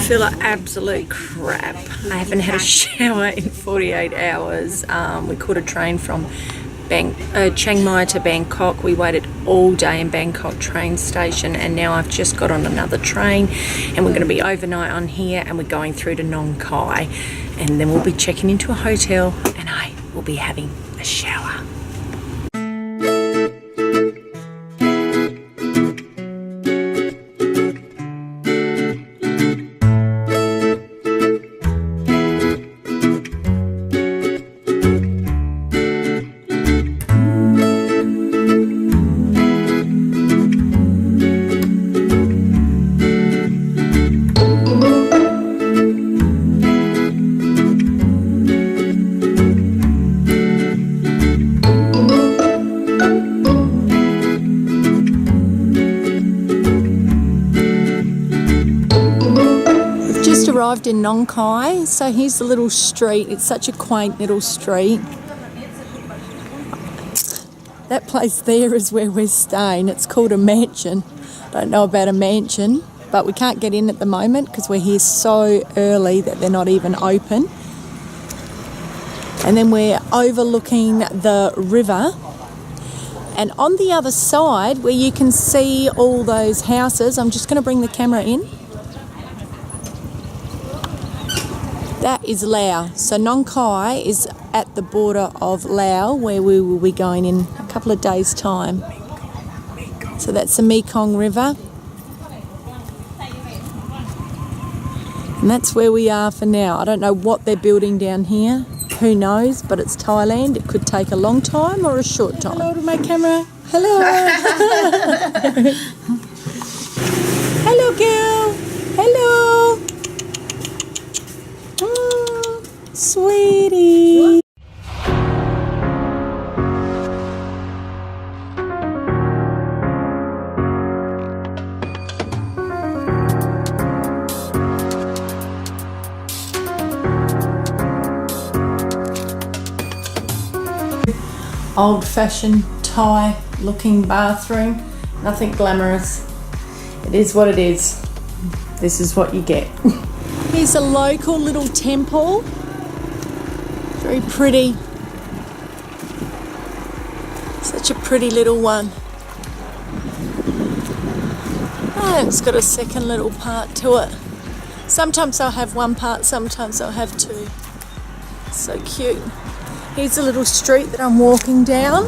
feel like absolute crap. I haven't had a shower in 48 hours. We caught a train from Chiang Mai to Bangkok. We waited all day in Bangkok train station, and now I've just got on another train, and we're going to be overnight on here, and we're going through to Nong Khai, and then we'll be checking into a hotel, and I will be having a shower. Arrived in Nong Khai, so here's the little street. It's such a quaint little street. That place there is where we're staying. It's called a mansion. Don't know about a mansion, but we can't get in at the moment because we're here so early that they're not even open. And then we're overlooking the river, and on the other side where you can see all those houses, I'm just going to bring the camera in. That is Laos. So Nong Khai is at the border of Laos, where we will be going in a couple of days' time. So that's the Mekong River. And that's where we are for now. I don't know what they're building down here. Who knows? But it's Thailand. It could take a long time or a short time. Hello to my camera. Hello. Hello, girl. Hello. Sweetie. Old-fashioned Thai looking bathroom. Nothing glamorous. It is what it is. This is what you get. Here's a local little temple. Very pretty. Such a pretty little one. And it's got a second little part to it. Sometimes I'll have one part, sometimes I'll have two. So cute. Here's a little street that I'm walking down.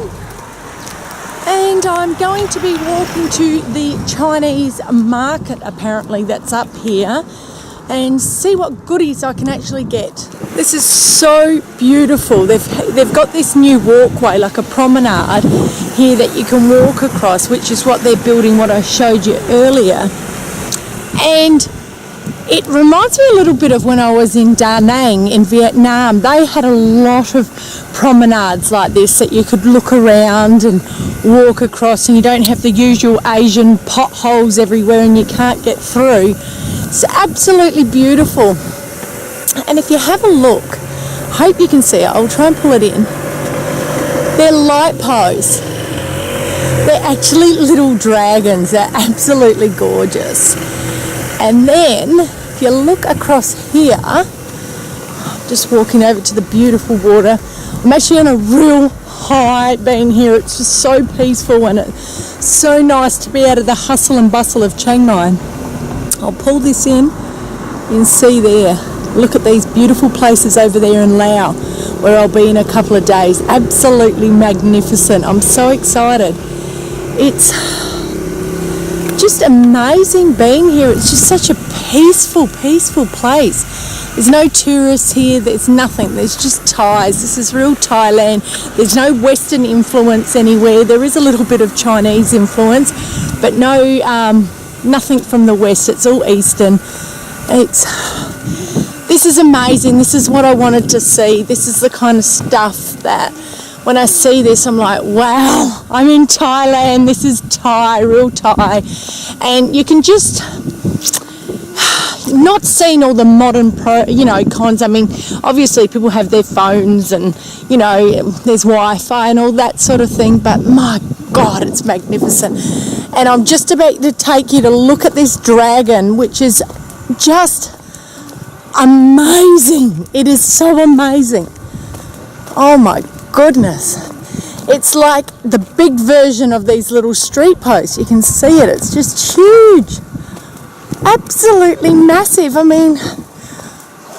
And I'm going to be walking to the Chinese market, apparently, that's up here, and see what goodies I can actually get. This is so beautiful. They've got this new walkway, like a promenade here that you can walk across, which is what they're building, what I showed you earlier. And it reminds me a little bit of when I was in Da Nang in Vietnam. They had a lot of promenades like this that you could look around and walk across, and you don't have the usual Asian potholes everywhere and you can't get through. It's absolutely beautiful. And if you have a look, I hope you can see it. I'll try and pull it in. They're light posts. They're actually little dragons. They're absolutely gorgeous. And then if you look across here, just walking over to the beautiful water. I'm actually on a real high being here. It's just so peaceful, and it's so nice to be out of the hustle and bustle of Chiang Mai. I'll pull this in. You can see there. Look at these beautiful places over there in Laos, where I'll be in a couple of days. Absolutely magnificent. I'm so excited. It's just amazing being here. It's just such a peaceful place. There's no tourists here. There's nothing. There's just Thais. This is real Thailand. There's no Western influence anywhere. There is a little bit of Chinese influence, but no, nothing from the West. It's all Eastern. This is amazing. This is what I wanted to see. This is the kind of stuff that when I see this, I'm like, wow, I'm in Thailand. This is Thai, real Thai. And you can just not seeing all the modern cons. I mean, obviously people have their phones and, there's Wi-Fi and all that sort of thing, but my God, it's magnificent. And I'm just about to take you to look at this dragon, which is just amazing. It is so amazing. Oh my goodness. It's like the big version of these little street posts. You can see it. It's just huge. Absolutely massive. I mean,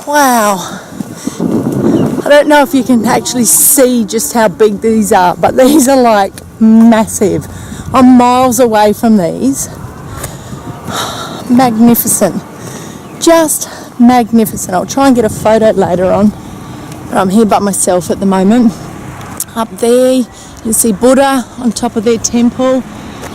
wow. I don't know if you can actually see just how big these are, but these are like massive. I'm miles away from these. Magnificent. Just magnificent. I'll try and get a photo later on. But I'm here by myself at the moment. Up there, you see Buddha on top of their temple.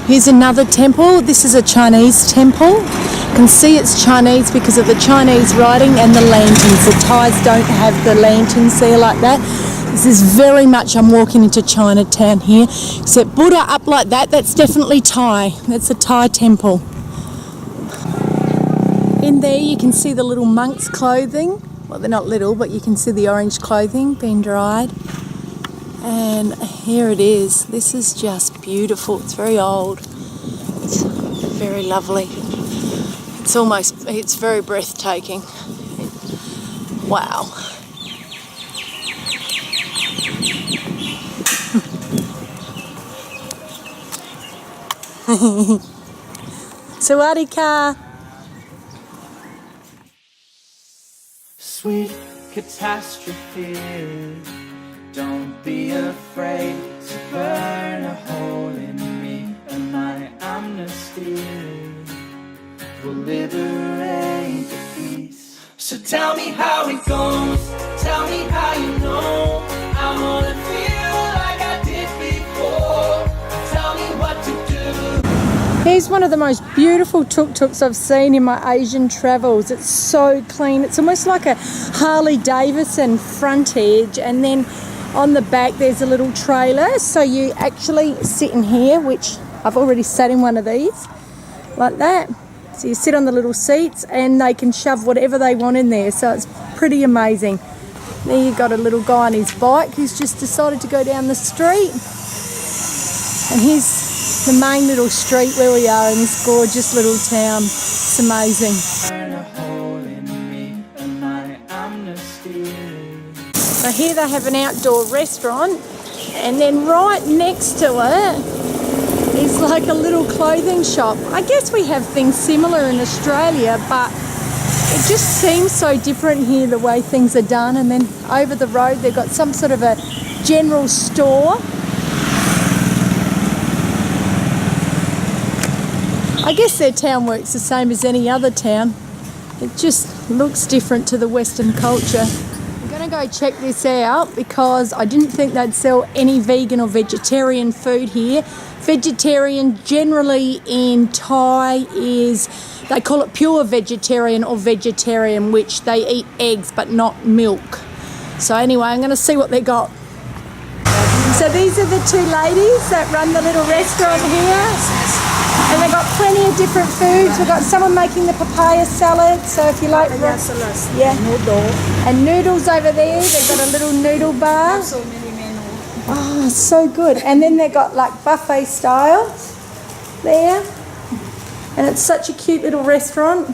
Here's another temple. This is a Chinese temple. You can see it's Chinese because of the Chinese writing and the lanterns. The Thais don't have the lanterns there like that. This is very much, I'm walking into Chinatown here. Except Buddha up like that, that's definitely Thai. That's a Thai temple. In there you can see the little monks' clothing. Well, they're not little, but you can see the orange clothing being dried. And here it is. This is just beautiful. It's very old. It's very lovely. It's very breathtaking. Wow. Sawadee-ka. Sweet catastrophe, don't be afraid to burn a hole in me, and my amnesty will liberate the peace. So tell me how it goes, tell me how you know I wanna feel like I did before. Tell me what to do. Here's one of the most beautiful tuk-tuks I've seen in my Asian travels. It's so clean. It's almost like a Harley Davidson front edge, and then on the back there's a little trailer. So you actually sit in here, which I've already sat in one of these, like that. So you sit on the little seats and they can shove whatever they want in there. So it's pretty amazing. There you've got a little guy on his bike who's just decided to go down the street. And here's the main little street where we are in this gorgeous little town. It's amazing. So here they have an outdoor restaurant, and then right next to it is like a little clothing shop. I guess we have things similar in Australia, but it just seems so different here the way things are done. And then over the road they've got some sort of a general store. I guess their town works the same as any other town. It just looks different to the Western culture. I'm going to go check this out because I didn't think they'd sell any vegan or vegetarian food here. Vegetarian generally in Thai is, they call it pure vegetarian or vegetarian, which they eat eggs but not milk. So anyway, I'm going to see what they got. So these are the two ladies that run the little restaurant here. And they've got plenty of different foods. We've got someone making the papaya salad. So if you like, and noodles over there. They've got a little noodle bar. Oh, so good. And then they've got like buffet style there. And it's such a cute little restaurant.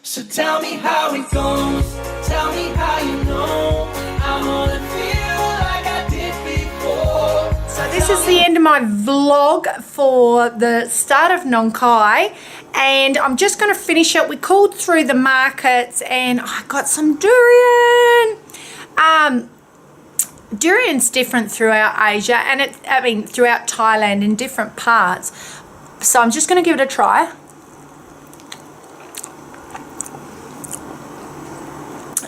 So tell me how it goes, tell me how you know I wanna feel like I did before. So this is the end of my vlog for the start of Nong Khai, and I'm just going to finish it. We called through the markets and I got some durian. Durian's different throughout Asia, and throughout Thailand in different parts. So I'm just going to give it a try.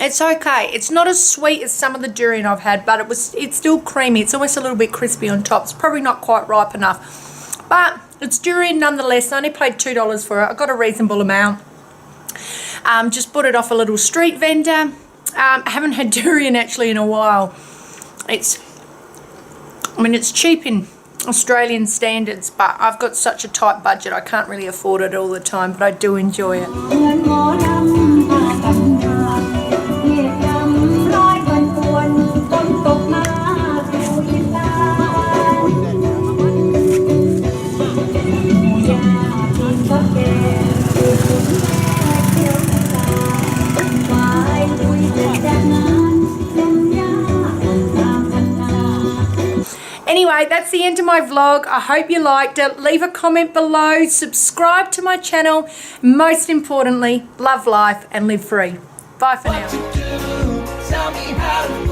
It's okay. It's not as sweet as some of the durian I've had, but it's still creamy. It's almost a little bit crispy on top. It's probably not quite ripe enough, but it's durian nonetheless. I only paid $2 for it. I got a reasonable amount. Just bought it off a little street vendor. I haven't had durian actually in a while. It's cheap in Australian standards, but I've got such a tight budget I can't really afford it all the time, but I do enjoy it. Anyway, that's the end of my vlog. I hope you liked it. Leave a comment below, subscribe to my channel. Most importantly, love life and live free. Bye for now. Tell me how to